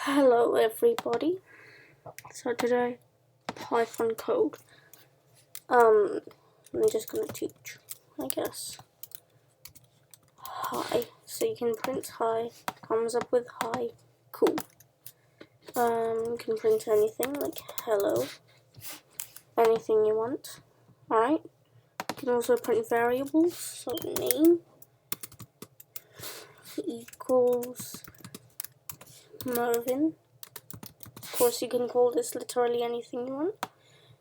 Hello everybody. So today, Python code. I'm just gonna teach, I guess. Hi. So you can print hi, comes up with hi, cool. You can print anything like hello, anything you want. Alright. You can also print variables, so name equals Mervin. Of course you can call this literally anything you want.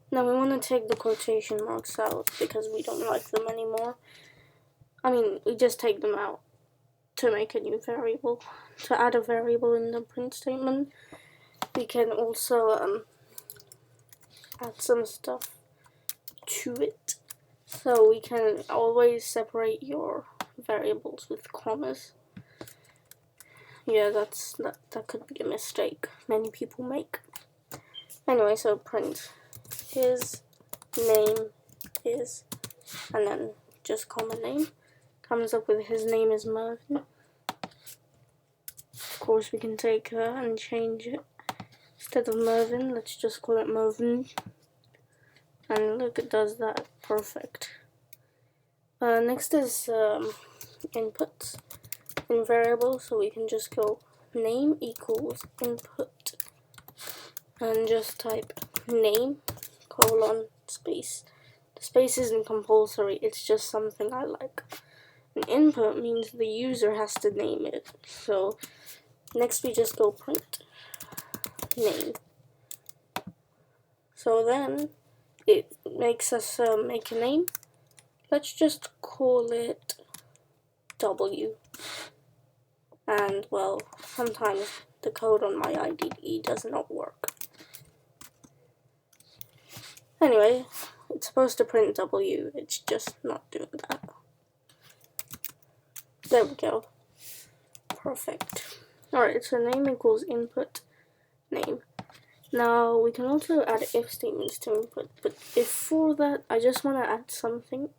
Now we want to take the quotation marks out because we don't like them anymore. I mean, we just take them out to make a new variable, to add a variable in the print statement. We can also add some stuff to it. So we can always separate your variables with commas. Yeah, that could be a mistake many people make. Anyway, so print his name is, and then just comma name. Comes up with his name is Mervin. Of course, we can take and change it. Instead of Mervin, let's just call it Mervin. And look, it does that. Perfect. Next is input in variable, so we can just go name equals input and just type name colon space. The space isn't compulsory, it's just something I like. An input means the user has to name it. So next we just go print name. So then it makes us make a name. Let's just call it W. And well, sometimes the code on my IDE does not work. Anyway, it's supposed to print W, it's just not doing that. There we go. Perfect. Alright, so name equals input name. Now we can also add if statements to input, but before that I just want to add something.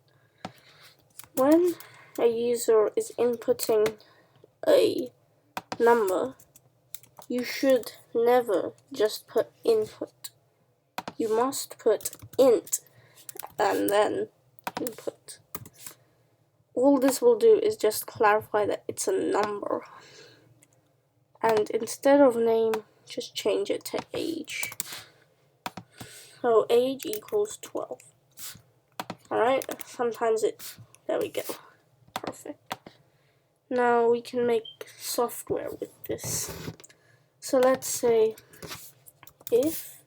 When a user is inputting a number, you should never just put input. You must put int and then input. All this will do is just clarify that it's a number. And instead of name, just change it to age. So age equals 12. Alright, sometimes there we go. Perfect. Now we can make software with this. So let's say if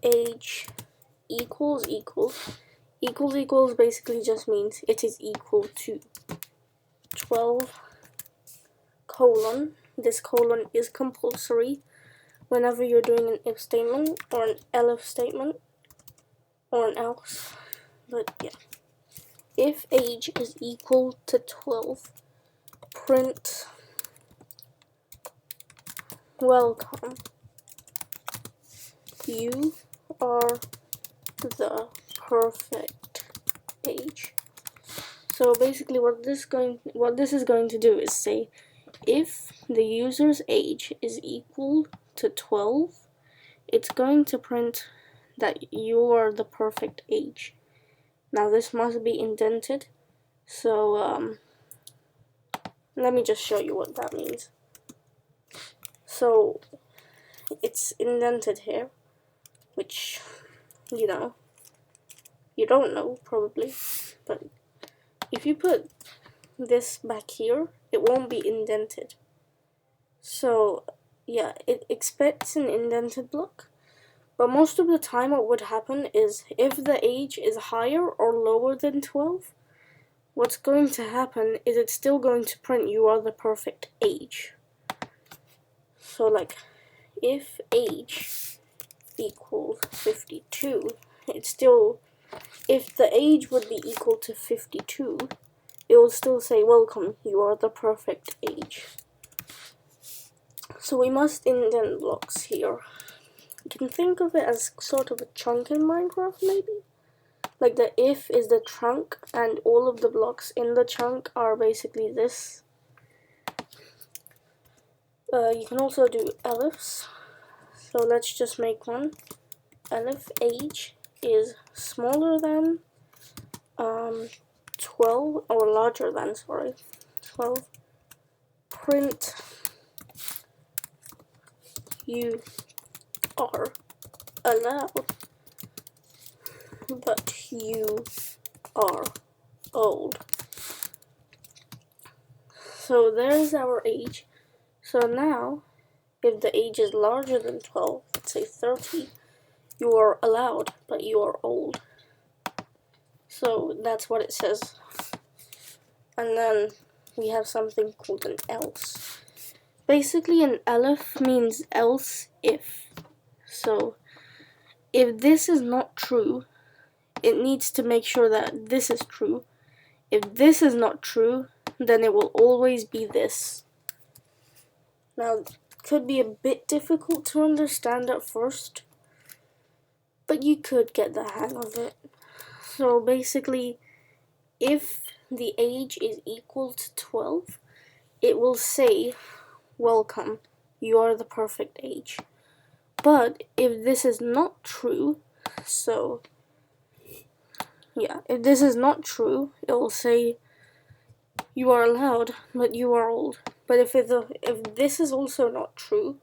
age equals basically just means it is equal to 12 colon. This colon is compulsory whenever you're doing an if statement or an elif statement or an else. But yeah, if age is equal to 12, print welcome. You are the perfect age. So basically what this is going to do is say if the user's age is equal to 12, it's going to print that you are the perfect age. Now this must be indented, so let me just show you what that means. So it's indented here, which you don't know probably, but if you put this back here, it won't be indented. So yeah, it expects an indented block, but most of the time what would happen is if the age is higher or lower than 12, what's going to happen is it's still going to print you are the perfect age. So like if age equals 52, it's still, if the age would be equal to 52, it will still say welcome, you are the perfect age. So we must indent blocks here. You can think of it as sort of a chunk in Minecraft maybe. Like the if is the chunk and all of the blocks in the chunk are basically this. You can also do elifs. So let's just make one. Elif age is smaller than 12, or larger than, sorry, 12. Print you are allowed, but you are old. So there's our age. So now, if the age is larger than 12, let's say 30, you are allowed, but you are old. So that's what it says. And then we have something called an else. Basically, an elif means else if. So if this is not true, it needs to make sure that this is true. If this is not true, then it will always be this. Now, it could be a bit difficult to understand at first, but you could get the hang of it. So basically, if the age is equal to 12, it will say, welcome, you are the perfect age. But if this is not true, so yeah, if this is not true, it will say, you are allowed, but you are old. But if this is also not true,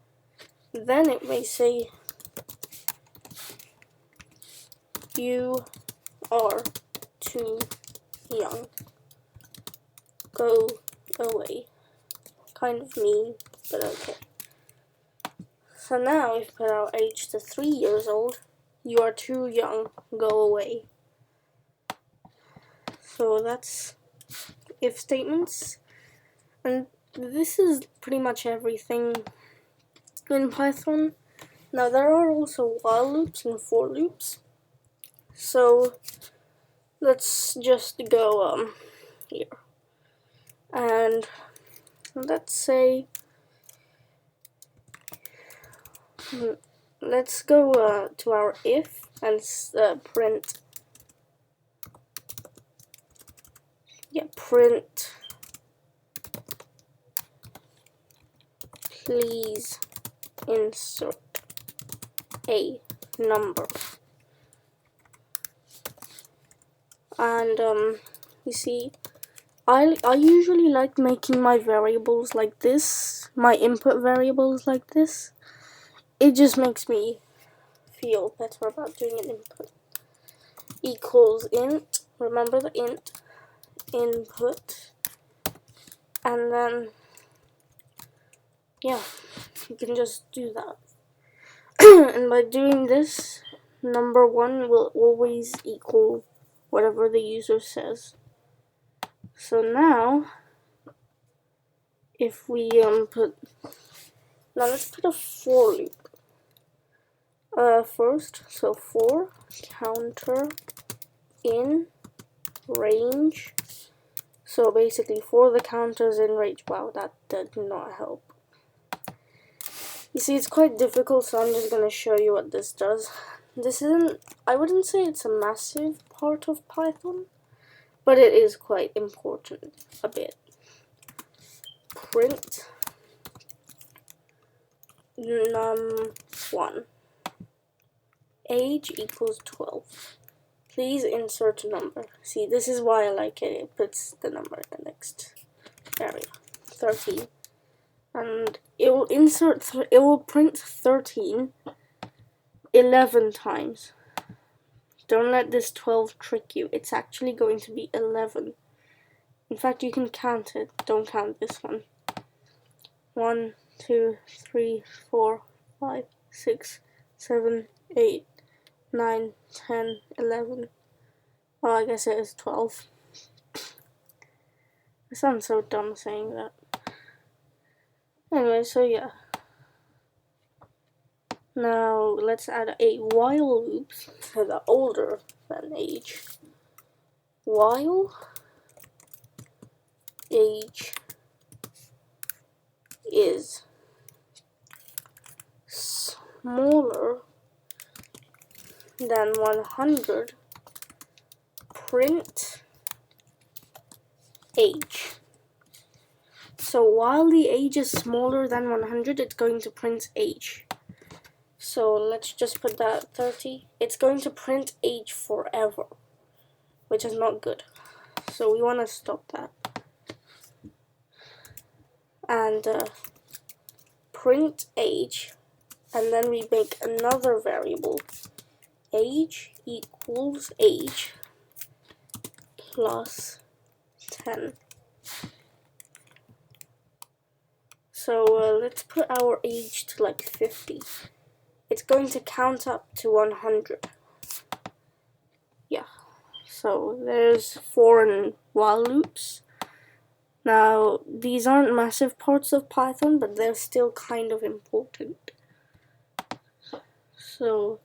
then it may say, you are too young. Go away. Kind of mean, but okay. So now if we put our age to 3 years old, you are too young. Go away. So that's if statements. And this is pretty much everything in Python. Now there are also while loops and for loops. So let's just go here. And let's say, let's go to our if and print. Yeah, print. Please insert a number. And you see, I usually like making my variables like this, my input variables like this. It just makes me feel better about doing an input. Equals int, remember the int, input, and then, yeah, you can just do that. And by doing this, number 1 will always equal whatever the user says. So now, if we now let's put a for loop. First, so for counter in range. So basically, for the counters in range. Wow, that did not help. You see, it's quite difficult, so I'm just gonna show you what this does. This isn't, I wouldn't say it's a massive part of Python, but it is quite important, a bit. Print num1. Age equals 12. Please insert a number. See, this is why I like it. It puts the number in the next area. 13. And it will it will print 13 11 times. Don't let this 12 trick you. It's actually going to be 11. In fact, you can count it. Don't count this one. 1, 2, 3, 4, 5, 6, 7, 8, 9, 10, 11. Well, I guess it is 12. I sound so dumb saying that. Anyway, so yeah. Now let's add a while loop to the older than age. While age is smaller than 100, print age. So while the age is smaller than 100, it's going to print age. So let's just put that 30. It's going to print age forever, which is not good. So we want to stop that. And print age, and then we make another variable, age equals age plus 10. So let's put our age to like 50. It's going to count up to 100. Yeah, so there's for and while loops. Now, these aren't massive parts of Python, but they're still kind of important. So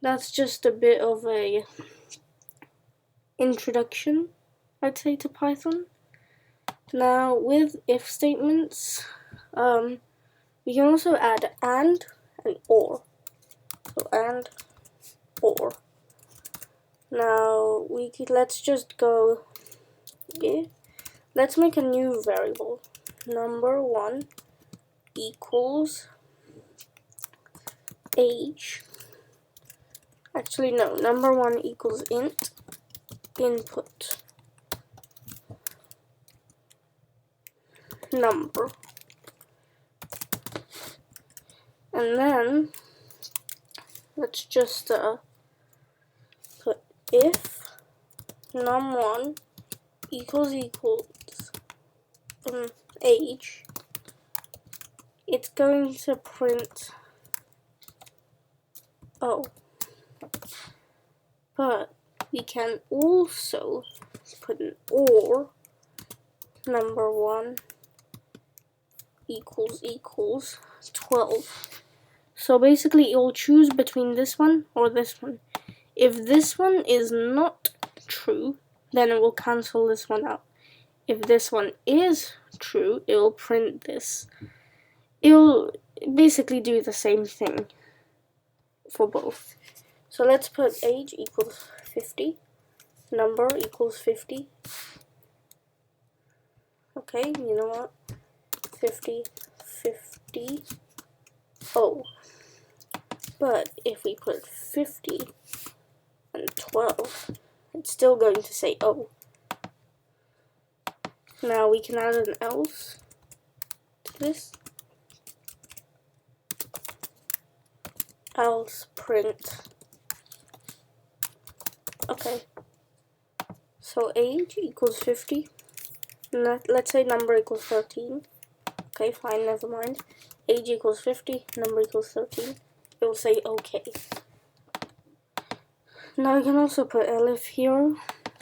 that's just a bit of a introduction, I'd say, to Python. Now, with if statements, we can also add and or. So and or. Now let's just go. Let's make a new variable. Number1 equals age. Actually, no. Number1 equals int input number. And then let's just put if num1 equals age, it's going to print O. But we can also put an or number1 equals 12. So basically it will choose between this one or this one. If this one is not true, then it will cancel this one out. If this one is true, it will print this. It will basically do the same thing for both. So let's put age equals 50, number equals 50. Okay, you know what? 50, 50, oh. But if we put 50 and 12, it's still going to say oh. Now we can add an else to this. Else print. Okay. So age equals 50. Let's say number equals 13. Okay, fine, never mind. Age equals 50, number equals 13. It will say okay. Now we can also put elif here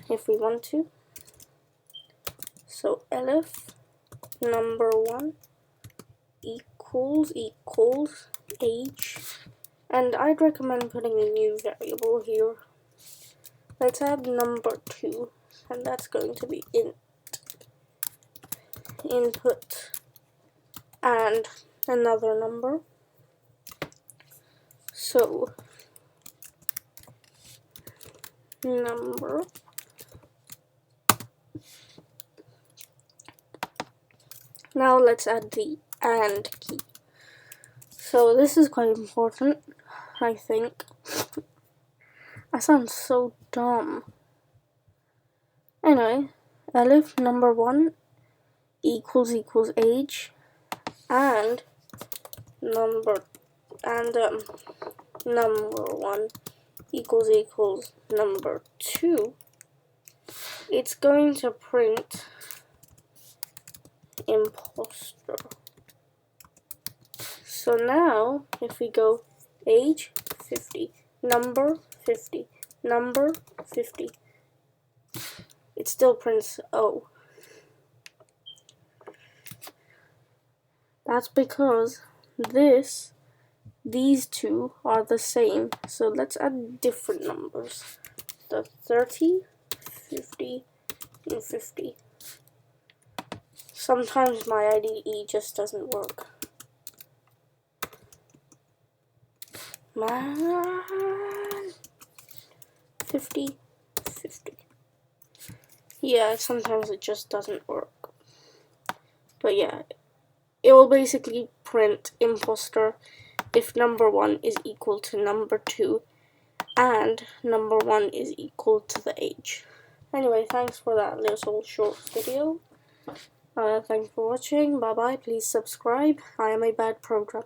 if we want to. So elif number1 equals age, and I'd recommend putting a new variable here. Let's add number2, and that's going to be input and another number. So number now let's add the and key. So this is quite important, I think. I sound so dumb. Anyway, elif number1 equals age, and number1 equals number2. It's going to print imposter. So now if we go age 50, number 50, number 50, it still prints O. That's because these two are the same. So let's add different numbers. The 30, 50, and 50. Sometimes my IDE just doesn't work. Man. 50, 50. Yeah, sometimes it just doesn't work. But yeah, it will basically print imposter if number 1 is equal to number 2 and number 1 is equal to the age. Anyway, thanks for that little short video. Thanks for watching. Bye bye. Please subscribe. I am a bad programmer.